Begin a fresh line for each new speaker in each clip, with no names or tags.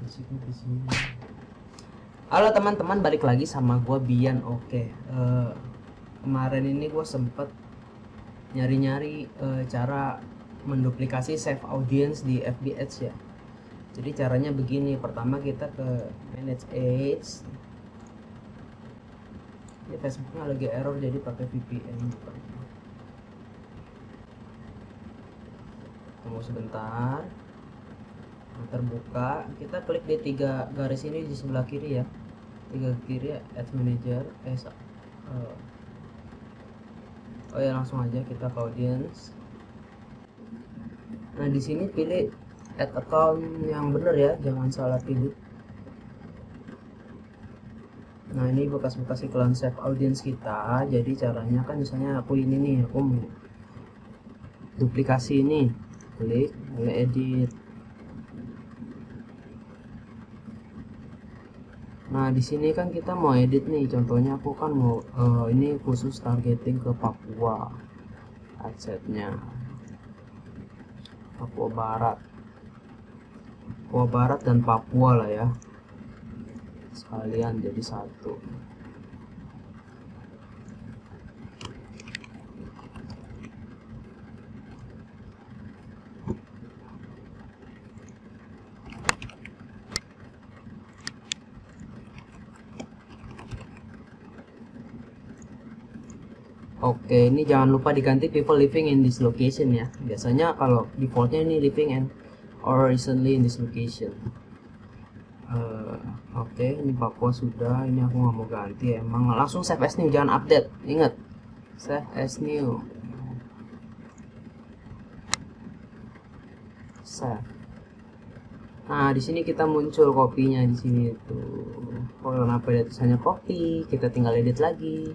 musiknya di sini. Halo teman-teman, balik lagi sama gua Bian. Oke, kemarin ini gua sempet nyari-nyari cara menduplikasi save audience di FB Ads ya. Jadi caranya begini, pertama kita ke manage ads. Ini Facebooknya lagi error, jadi pakai VPN. Tunggu sebentar. Terbuka, kita klik di 3 garis ini di sebelah kiri ya, 3 kiri Ads Manager. Oh ya, langsung aja kita ke audience. Nah di sini pilih add account yang bener ya, jangan salah pilih. Nah ini bekas-bekas iklan save audience kita. Jadi caranya kan misalnya aku ini nih, aku mau duplikasi ini, klik mulai edit. Nah di sini kan kita mau edit nih, contohnya aku kan mau ini khusus targeting ke Papua, adsetnya Papua Barat dan Papua lah ya, sekalian jadi satu. Oke, ini jangan lupa diganti people living in this location ya. Biasanya kalau defaultnya ini living and or recently in this location. Oke, ini Papua sudah. Ini aku nggak mau ganti. Emang langsung save as new, jangan update. Ingat, save as new. Save. Nah, di sini kita muncul kopinya di sini tuh. Kalau kenapa dia tulisannya copy, kita tinggal edit lagi.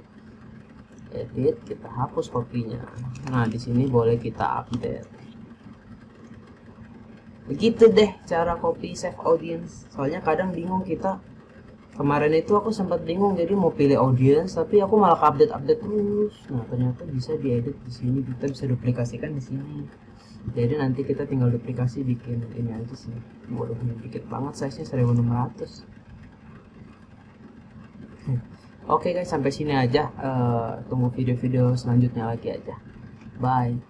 Edit, kita hapus kopinya. Nah di sini boleh kita update. Begitu deh cara copy save audience. Soalnya kadang bingung kita. Kemarin itu aku sempat bingung, jadi mau pilih audience tapi aku malah update terus. Nah ternyata bisa diedit di sini, kita bisa duplikasikan di sini. Jadi nanti kita tinggal duplikasi, bikin ini aja sih. Waduh, ini dikit banget, size nya 1600. Oke guys, sampai sini aja. Tunggu video-video selanjutnya lagi aja. Bye.